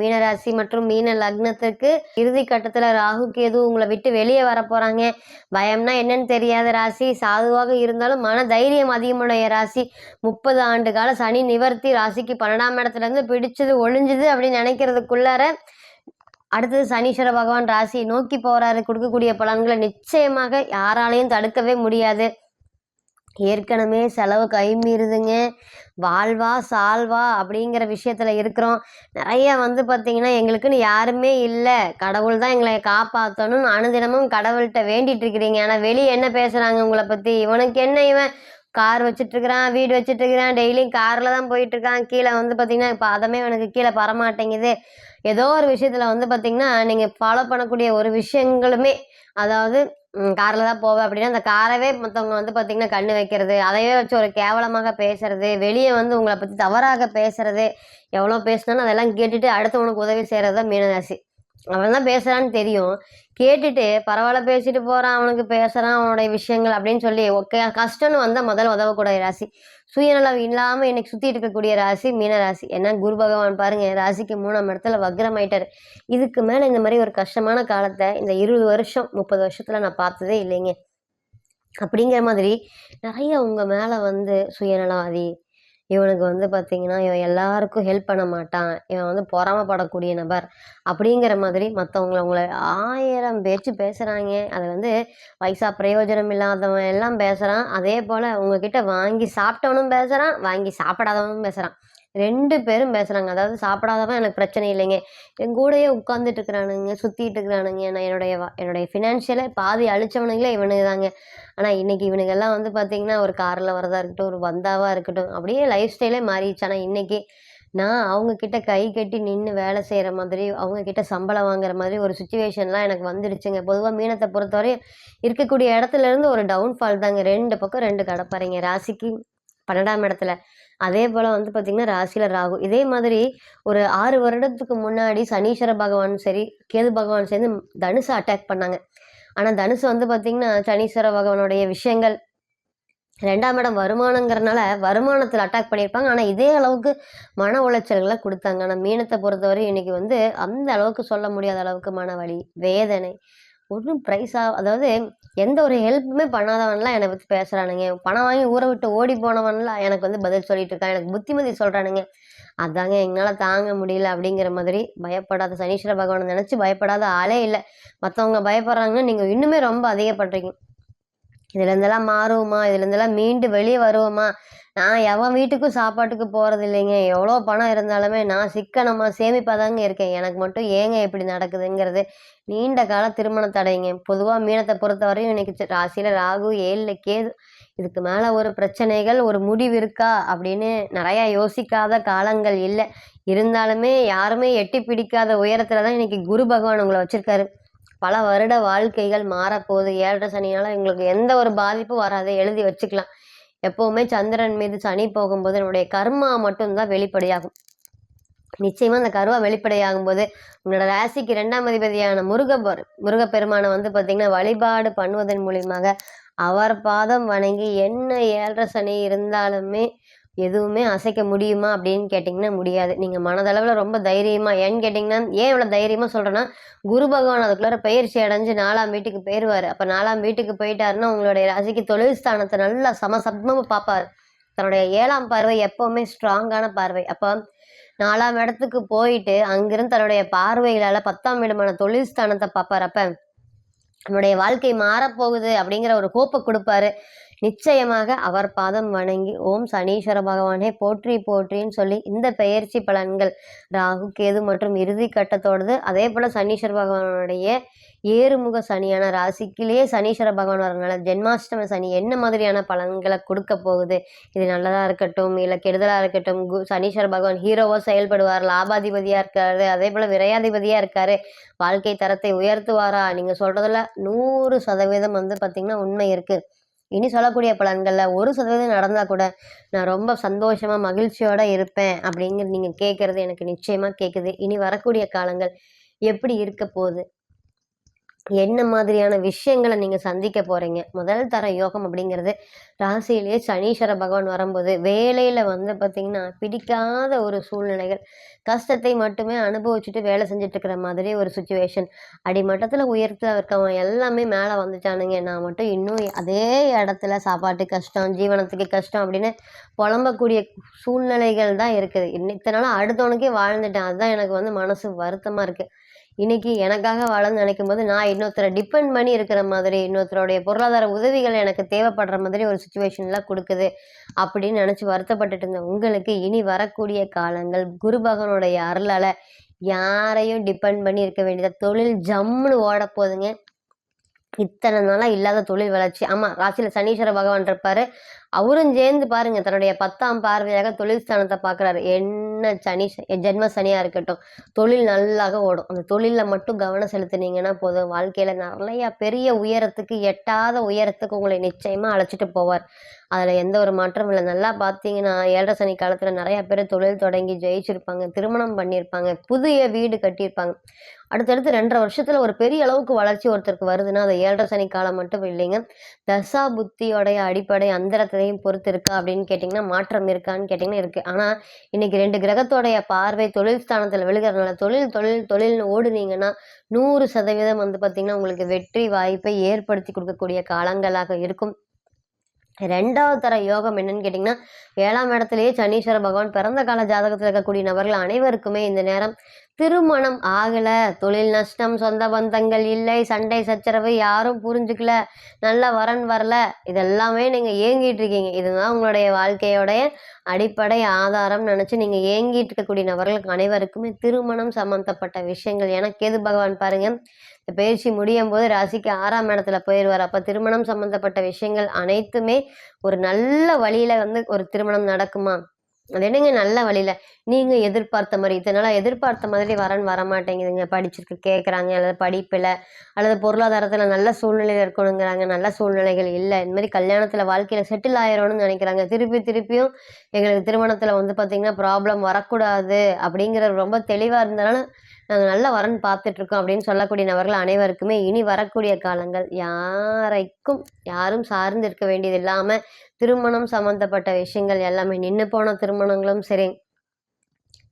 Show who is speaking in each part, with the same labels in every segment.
Speaker 1: மீனராசி மற்றும் மீன லக்னத்துக்கு இறுதி கட்டத்துல ராகு கேது உங்களை விட்டு வெளியே வர போறாங்க. பயம்னா என்னன்னு தெரியாத ராசி, சாதுவாக இருந்தாலும் மன தைரியம் அதிகமுடைய ராசி. 30 ஆண்டு கால சனி நிவர்த்தி ராசிக்கு 12ஆம் இடத்துல இருந்து பிடிச்சது ஒழிஞ்சுது அப்படின்னு நினைக்கிறதுக்குள்ளார அடுத்தது சனீஸ்வர பகவான் ராசி நோக்கி போறாரு. கொடுக்கக்கூடிய பலன்களை நிச்சயமாக யாராலையும் தடுக்கவே முடியாது. ஏற்கனவே செலவு கை மீறுதுங்க. வாழ்வா சால்வா அப்படிங்கிற விஷயத்துல இருக்கிறோம். நிறைய பார்த்தீங்கன்னா எங்களுக்குன்னு யாருமே இல்லை, கடவுள் தான் எங்களை காப்பாற்றணும்னு அனுதினமும் கடவுள்கிட்ட வேண்டிட்டு இருக்கிறீங்க. ஆனால் வெளியே என்ன பேசுறாங்க உங்களை பத்தி? இவனுக்கு என்ன, இவன் கார் வச்சுட்டு இருக்கிறான், வீடு வச்சுட்டு இருக்கிறான், டெய்லியும் கார்ல தான் போயிட்டு இருக்கான், கீழே பார்த்தீங்கன்னா இப்போ அதமே எனக்கு கீழே பரமாட்டேங்குது. ஏதோ ஒரு விஷயத்துல பார்த்தீங்கன்னா நீங்க ஃபாலோ பண்ணக்கூடிய ஒரு விஷயங்களுமே, அதாவது காரில் தான் போவேன் அப்படின்னா அந்த காரவே மற்றவங்க பார்த்தீங்கன்னா கண்ணு வைக்கிறது, அதையே வச்சு ஒரு கேவலமாக பேசுறது, வெளியே உங்களை பற்றி தவறாக பேசுறது, எவ்வளோ பேசினாலும் அதெல்லாம் கேட்டுட்டு அடுத்தவனுக்கு உதவி செய்கிறது தான் மீனராசி. அவன் தான் பேசுகிறான்னு தெரியும், கேட்டுட்டு பரவாயில்ல பேசிட்டு போகிறான், அவனுக்கு பேசுகிறான் அவனுடைய விஷயங்கள் அப்படின்னு சொல்லி ஓகே கஷ்டம்னு வந்தால் முதல்ல உதவக்கூடிய ராசி. சுயநலம் இல்லாமல் இன்னைக்கு சுற்றிட்டு இருக்கக்கூடிய ராசி மீனராசி. ஏன்னா குரு பகவான் பாருங்க ராசிக்கு 3ஆம் இடத்துல வக்ரமாயிட்டார். இதுக்கு மேலே இந்த மாதிரி ஒரு கஷ்டமான காலத்தை இந்த 20 வருஷம் 30 வருஷத்தில் நான் பார்த்ததே இல்லைங்க. அப்படிங்கிற மாதிரி நிறைய உங்கள் மேலே சுயநலவாதி, இவனுக்கு பார்த்தீங்கன்னா இவன் எல்லாருக்கும் ஹெல்ப் பண்ண மாட்டான், இவன் பொறாமப்படக்கூடிய நபர் அப்படிங்கிற மாதிரி உங்களை 1000 பேச்சு பேசுகிறாங்க. அது வயசா பிரயோஜனம் இல்லாதவன் எல்லாம் பேசுகிறான். அதே போல் உங்ககிட்ட வாங்கி சாப்பிட்டவனும் பேசுகிறான், வாங்கி சாப்பிடாதவனும் பேசுகிறான். 2 பேரும் பேசுகிறாங்க. அதாவது சாப்பிடாதவன் எனக்கு பிரச்சனை இல்லைங்க, என் கூடயே உட்காந்துட்டு இருக்கிறானுங்க, சுற்றிட்டு இருக்கிறானுங்க, நான் என்னுடைய ஃபினான்ஷியலை பாதி அழிச்சவனுங்களே இவனுக்கு தாங்க. ஆனால் இன்றைக்கி இவனுங்கெல்லாம் பார்த்தீங்கன்னா ஒரு காரில் வரதா இருக்கட்டும், ஒரு வந்தாவாக இருக்கட்டும், அப்படியே லைஃப் ஸ்டைலே மாறிடுச்சு. ஆனால் இன்றைக்கி நான் அவங்கக்கிட்ட கை கட்டி நின்று வேலை செய்கிற மாதிரி, அவங்கக்கிட்ட சம்பளம் வாங்குற மாதிரி ஒரு சுச்சுவேஷன்லாம் எனக்கு வந்துடுச்சுங்க. பொதுவாக மீனத்தை பொறுத்தவரை இருக்கக்கூடிய இடத்துலேருந்து ஒரு டவுன்ஃபால் தாங்க. 2 பக்கம் 2 கடப்பாருங்க. ராசிக்கு 12ஆம் இடத்துல, அதே போல் பார்த்திங்கன்னா ராசியில் ராகு. இதே மாதிரி ஒரு 6 வருடத்துக்கு முன்னாடி சனீஸ்வர பகவான் சரி கேது பகவான் சேர்ந்து தனுசு அட்டாக் பண்ணாங்க. ஆனால் தனுசு பார்த்திங்கன்னா சனீஸ்வர பகவானுடைய விஷயங்கள் 2ஆம் இடம் வருமானங்கிறனால வருமானத்தில் அட்டாக் பண்ணியிருப்பாங்க. ஆனால் இதே அளவுக்கு மன உளைச்சல்களை கொடுத்தாங்க. ஆனால் மீனத்தை பொறுத்தவரை இன்றைக்கி அந்த அளவுக்கு சொல்ல முடியாத அளவுக்கு மன வலி, வேதனை, ஒன்றும் அதாவது எந்த ஒரு ஹெல்ப்புமே பண்ணாதவன்லாம் என்னை பற்றி பேசுகிறானுங்க, பணம் வாங்கி ஊரை விட்டு ஓடி போனவன்லாம் எனக்கு பதில் சொல்லிட்டு இருக்கான், எனக்கு புத்திமதி சொல்கிறானுங்க. அதாங்க எங்களால் தாங்க முடியல அப்படிங்கிற மாதிரி. பயப்படாத சனீஸ்வர பகவானை நினச்சி பயப்படாத ஆளே இல்லை. மற்றவங்க பயப்படுறாங்கன்னா நீங்கள் இன்னுமே ரொம்ப அதிகப்படுறீங்க. இதுலேருந்தெல்லாம் மாறுவோமா, இதுலேருந்தெல்லாம் மீண்டு வெளியே வருவோமா? நான் எவன் வீட்டுக்கும் சாப்பாட்டுக்கு போகிறது இல்லைங்க. எவ்வளோ பணம் இருந்தாலுமே நான் சிக்கனமாக சேமிப்பாதாங்க இருக்கேன். எனக்கு மட்டும் ஏங்க இப்படி நடக்குதுங்கிறது நீண்ட கால திருமண தடைங்க. பொதுவாக மீனத்தை பொறுத்தவரையும் இன்னைக்கு ராசியில் ராகு 7ல் கேது. இதுக்கு மேலே ஒரு பிரச்சனைகள் ஒரு முடிவு இருக்கா அப்படின்னு நிறையா யோசிக்காத காலங்கள் இல்லை. இருந்தாலுமே யாருமே எட்டி பிடிக்காத உயரத்தில் தான் இன்னைக்கு குரு பகவான் உங்களை வச்சுருக்காரு. பல வருட வாழ்க்கைகள் மாறப்போகுது. 7.5 சனியால் உங்களுக்கு எந்த ஒரு பாதிப்பும் வராது, எழுதி வச்சுக்கலாம். எப்போவுமே சந்திரன் மீது சனி போகும்போது என்னுடைய கர்மா மட்டும்தான் வெளிப்படையாகும். நிச்சயமாக அந்த கர்மா வெளிப்படையாகும் போது உங்களோட ராசிக்கு 2ஆம் அதிபதியான முருகப்பெருமானை பார்த்தீங்கன்னா வழிபாடு பண்ணுவதன் மூலியமாக அவர் பாதம் வணங்கி என்ன 7.5 சனி இருந்தாலுமே எதுவுமே அசைக்க முடியுமா அப்படின்னு கேட்டிங்கன்னா முடியாது. நீங்கள் மனதளவில் ரொம்ப தைரியமாக, ஏன்னு கேட்டிங்கன்னா ஏன் இவ்வளோ தைரியமாக சொல்கிறேன்னா, குரு பகவான் அதுக்குள்ளார பயிற்சி அடைஞ்சு 4ஆம் வீட்டுக்கு போயிடுவார். அப்போ 4ஆம் வீட்டுக்கு போயிட்டாருன்னா உங்களுடைய ராசிக்கு தொழில் ஸ்தானத்தை நல்லா சமசப்தமாக பார்ப்பார். தன்னுடைய 7ஆம் பார்வை எப்போவுமே ஸ்ட்ராங்கான பார்வை. அப்போ 4ஆம் இடத்துக்கு போயிட்டு அங்கிருந்து தன்னுடைய பார்வைகளால் 10ஆம் இடமான தொழில் ஸ்தானத்தை பார்ப்பார். அப்போ நம்முடைய வாழ்க்கை மாறப்போகுது அப்படிங்கிற ஒரு ஹோப்பை கொடுப்பாரு. நிச்சயமாக அவர் பாதம் வணங்கி ஓம் சனீஸ்வர பகவானே போற்றி போற்றின்னு சொல்லி இந்த பெயர்ச்சி பலன்கள் ராகு கேது மற்றும் இறுதி கட்டத்தோடது. அதே போல் சனீஸ்வர பகவானுடைய ஏறுமுக சனியான ராசிக்கிலேயே சனீஸ்வர பகவான் வரனால ஜென்மாஷ்டம சனி என்ன மாதிரியான பலன்களை கொடுக்க போகுது, இது நல்லதாக இருக்கட்டும் இல்லை கெடுதலாக இருக்கட்டும், சனீஸ்வர பகவான் ஹீரோவாக செயல்படுவார், லாபாதிபதியாக இருக்காரு, அதே போல் விரையாதிபதியாக இருக்காரு, வாழ்க்கை தரத்தை உயர்த்துவாரா? நீங்கள் சொல்கிறதுல 100% பார்த்திங்கன்னா உண்மை இருக்குது. இனி சொல்லக்கூடிய பலன்களில் 1% நடந்தால் கூட நான் ரொம்ப சந்தோஷமாக மகிழ்ச்சியோடு இருப்பேன் அப்படிங்கிறது நீங்கள் கேட்குறது எனக்கு நிச்சயமாக கேட்குது. இனி வரக்கூடிய காலங்கள் எப்படி இருக்க போகுது, என்ன மாதிரியான விஷயங்களை நீங்க சந்திக்க போறீங்க? முதல் தர யோகம் அப்படிங்கிறது ராசியிலேயே சனீஸ்வர பகவான் வரும்போது, வேலையில வந்து பார்த்தீங்கன்னா, பிடிக்காத ஒரு சூழ்நிலைகள், கஷ்டத்தை மட்டுமே அனுபவிச்சுட்டு வேலை செஞ்சுட்டு இருக்கிற மாதிரி ஒரு சிச்சுவேஷன். அடிமட்டத்துல உயரத்துல இருக்கவன் எல்லாமே மேல வந்துட்டானுங்க. நான் மட்டும் இன்னும் அதே இடத்துல சாப்பாட்டுக்கு கஷ்டம், ஜீவனத்துக்கு கஷ்டம் அப்படின்னு புலம்பக்கூடிய சூழ்நிலைகள் தான் இருக்குது. இத்தன நாளா அடுத்தவனுக்கே வாழ்ந்துட்டேன். அதுதான் எனக்கு வந்து மனசு வருத்தமா இருக்கு. இன்னைக்கு எனக்காக வாழணும்னு நினைக்கும்போது, நான் இன்னொருத்தர டிபெண்ட் பண்ணி இருக்கிற மாதிரி, இன்னொருத்தருடைய பொருளாதார உதவிகள் எனக்கு தேவைப்படுற மாதிரி ஒரு சிச்சுவேஷன்லாம் குடுக்குது, அப்படின்னு நினைச்சு வருத்தப்பட்டுட்டு இருந்த உங்களுக்கு, இனி வரக்கூடிய காலங்கள் குரு பகவானுடைய அருளால யாரையும் டிபெண்ட் பண்ணி இருக்க வேண்டியது தொழில் ஜம்முன்னு ஓடப்போதுங்க. இத்தனை நாளா இல்லாத தொழில் வளர்ச்சி. ஆமா, ராசியில சனீஸ்வர பகவான் இருப்பாரு. அவரும் சேர்ந்து பாருங்க தன்னுடைய 10ஆம் பார்வையாக தொழில் ஸ்தானத்தை பார்க்குறாரு. என்ன சனி ஜென்ம சனியா இருக்கட்டும், தொழில் நல்லாக ஓடும். அந்த தொழில்ல மட்டும் கவனம் செலுத்துனீங்கன்னா போதும். வாழ்க்கையில நிறைய பெரிய உயரத்துக்கு, எட்டாத உயரத்துக்கு உங்களை நிச்சயமா அழைச்சிட்டு போவார். அதுல எந்த ஒரு மாற்றமும் இல்ல. நல்லா பார்த்தீங்கன்னா, 7 சனி காலத்துல நிறைய பேர் தொழில் தொடங்கி ஜெயிச்சிருப்பாங்க. திருமணம் பண்ணியிருப்பாங்க. புதிய வீடு கட்டியிருப்பாங்க. அடுத்தடுத்து 2 1/2 வருஷத்துல ஒரு பெரிய அளவுக்கு வளர்ச்சி ஒருத்தருக்கு வருதுன்னா, அது 7 சனி காலம் மட்டும் இல்லைங்க. தசா புத்தியோடைய அடிப்படை அந்தரத்தையும் பொறுத்து இருக்கா அப்படின்னு கேட்டிங்கன்னா, மாற்றம் இருக்கான்னு கேட்டிங்கன்னா இருக்கு. ஆனா, இன்னைக்கு 2 கிரகத்தோடைய பார்வை தொழில் ஸ்தானத்துல விழுகிறதுனால, தொழில் தொழில் தொழில்னு ஓடுனீங்கன்னா, 100% வந்து பார்த்தீங்கன்னா, உங்களுக்கு வெற்றி வாய்ப்பை ஏற்படுத்தி குடுக்கக்கூடிய காலங்களாக இருக்கும். 2வது தர யோகம் என்னன்னு கேட்டிங்கன்னா, 7ஆம் இடத்திலேயே சனீஸ்வர பகவான் பிறந்த கால ஜாதகத்துல இருக்கக்கூடிய நபர்கள் அனைவருக்குமே இந்த நேரம் திருமணம் ஆகல, தொழில் நஷ்டம், சொந்த பந்தங்கள் இல்லை, சண்டை சச்சரவு, யாரும் புரிஞ்சுக்கல, நல்ல வரன் வரல, இதெல்லாமே நீங்க ஏங்கிட்டு இருக்கீங்க. இதுதான் உங்களுடைய வாழ்க்கையோடைய அடிப்படை ஆதாரம் நினைச்சு நீங்க ஏங்கிட்டு இருக்கக்கூடிய நபர்களுக்கு அனைவருக்குமே திருமணம் சம்பந்தப்பட்ட விஷயங்கள். ஏன்னா கேது பகவான் பாருங்க, இந்த பயிற்சி முடியும் போது ராசிக்கு 6ஆம் இடத்துல போயிடுவார். அப்ப திருமணம் சம்பந்தப்பட்ட விஷயங்கள் அனைத்துமே ஒரு நல்ல வழியில வந்து ஒரு திருமணம் நடக்குமா? அது என்னங்க நல்ல வழியில? நீங்க எதிர்பார்த்த மாரி, இத்தன நாளா எதிர்பார்த்த மாதிரி வரன் வரமாட்டேங்குதுங்க. படிச்சிருக்கு கேட்குறாங்க, அல்லது படிப்புல, அல்லது பொருளாதாரத்துல நல்ல சூழ்நிலையில இருக்கணுங்கிறாங்க. நல்ல சூழ்நிலைகள் இல்ல. இந்த மாரி கல்யாணத்துல வாழ்க்கையில செட்டில் ஆயிரணும்னு நினைக்கிறாங்க. திருப்பியும் எங்களுக்கு திருமணத்துல வந்து பார்த்தீங்கன்னா, ப்ராப்ளம் வரக்கூடாது அப்படிங்கிற ரொம்ப தெளிவா இருந்தனால, நாங்க நல்ல வரன் பார்த்துட்டு இருக்கோம் அப்படின்னு சொல்லக்கூடிய நபர்கள் அனைவருக்குமே இனி வரக்கூடிய காலங்கள் யாரும் சார்ந்து இருக்க வேண்டியது இல்லாம, திருமணம் சம்மந்தப்பட்ட விஷயங்கள் எல்லாமே நின்னு போன திருமணங்களும் சரி,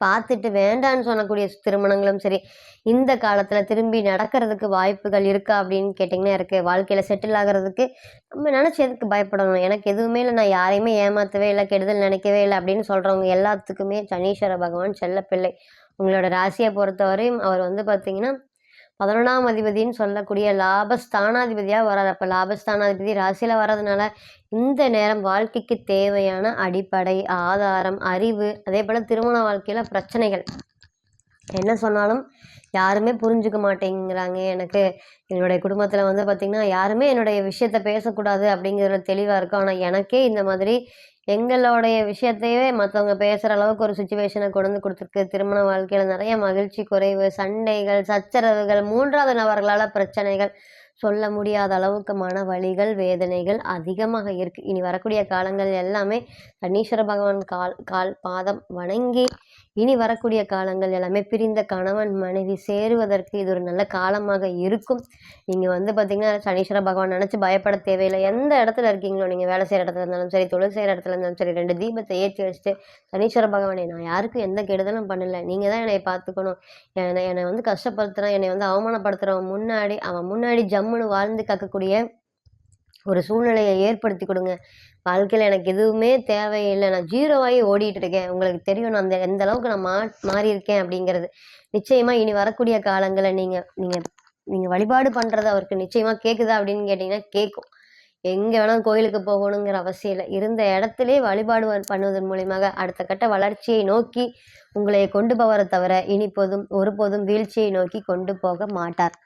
Speaker 1: பார்த்துட்டு வேண்டான்னு சொல்லக்கூடிய திருமணங்களும் சரி, இந்த காலத்துல திரும்பி நடக்கிறதுக்கு வாய்ப்புகள் இருக்கா அப்படின்னு கேட்டிங்கன்னா இருக்கு. வாழ்க்கையில செட்டில் ஆகுறதுக்கு நம்ம நினைச்சு எதுக்கு பயப்படணும்? எனக்கு எதுவுமே இல்ல, நான் யாரையுமே ஏமாத்தவே இல்ல, கெடுதல் நினைக்கவே இல்ல அப்படின்னு சொல்றவங்க எல்லாத்துக்குமே சனீஸ்வர பகவான் செல்லப்பிள்ளை. உங்களோட ராசிய பொறுத்தவரையும் அவர் வந்து பார்த்தீங்கன்னா, 11ஆம் அதிபதின்னு சொல்லக்கூடிய லாபஸ்தானாதிபதியா வராரு. அப்ப லாபஸ்தானாதிபதி ராசியில வர்றதுனால, இந்த நேரம் வாழ்க்கைக்கு தேவையான அடிப்படை, ஆதாரம், அறிவு, அதேபோல திருமண வாழ்க்கையில பிரச்சனைகள் என்ன சொன்னாலும் யாருமே புரிஞ்சுக்க மாட்டேங்கிறாங்க. என்னுடைய குடும்பத்துல வந்து பார்த்தீங்கன்னா, யாருமே என்னுடைய விஷயத்த பேசக்கூடாது அப்படிங்கிறதுல தெளிவா இருக்கும். ஆனா எனக்கே இந்த மாதிரி எங்களுடைய விஷயத்தையே மத்தவங்க பேசுற அளவுக்கு ஒரு சிச்சுவேஷன கொண்டு வந்து குடுத்துருக்கு. திருமண வாழ்க்கையில நெறைய மகிழ்ச்சி குறைவு, சண்டைகள், சச்சரவுகள், 3வது நபர்களால பிரச்சனைகள், சொல்ல முடியாத அளவுக்கு மன வலிகள், வேதனைகள் அதிகமாக இருக்கு. இனி வரக்கூடிய காலங்கள் எல்லாமே சனீஸ்வர பகவான் பாதம் வணங்கி, இனி வரக்கூடிய காலங்கள் எல்லாமே பிரிந்த கணவன், மனைவி சேருவதற்கு இது ஒரு நல்ல காலமாக இருக்கும். நீங்க வந்து பார்த்தீங்கன்னா, சனீஸ்வர பகவான் நினைச்சு பயப்பட தேவையில்ல. எந்த இடத்துல இருக்கீங்களோ, நீங்க வேலை செய்ற இடத்துல இருந்தாலும் சரி, தொழில் செய்ற இடத்துல இருந்தாலும் சரி, 2 தீபத்த ஏத்தி வச்சுட்டு, சனீஸ்வர பகவானே நான் யாருக்கும் எந்த கெடுதலும் பண்ணல. நீங்க தான் என்னைய பார்த்துக்கணும். என்னை வந்து கஷ்டப்படுத்துறான், என்னை வந்து அவமானப்படுத்துறவன் முன்னாடி, அவன் முன்னாடி ஜம்முன்னு வாழ்ந்து காக்கக்கூடிய ஒரு சூழ்நிலைய ஏற்படுத்தி குடுங்க. வாழ்க்கையில எனக்கு எதுவுமே தேவையில்ல. நான் 0 ஆயி ஓடிட்டு இருக்கேன். உங்களுக்கு தெரியும் நான் எந்த அளவுக்கு நான் மாறியிருக்கேன் அப்படிங்கிறது. நிச்சயமா இனி வரக்கூடிய காலங்கள்ல நீங்க நீங்க நீங்க வழிபாடு பண்றது அவருக்கு நிச்சயமா கேக்குதா அப்படின்னு கேட்டீங்கன்னா, கேக்கும். எங்க வேணாலும் கோயிலுக்கு போகணுங்கிற அவசியம் இல்ல. இருந்த இடத்திலேயே வழிபாடு பண்ணுவதன் மூலியமாக அடுத்த கட்ட வளர்ச்சியை நோக்கி உங்களை கொண்டு போவர தவிர, ஒருபோதும் வீழ்ச்சியை நோக்கி கொண்டு போக மாட்டார்.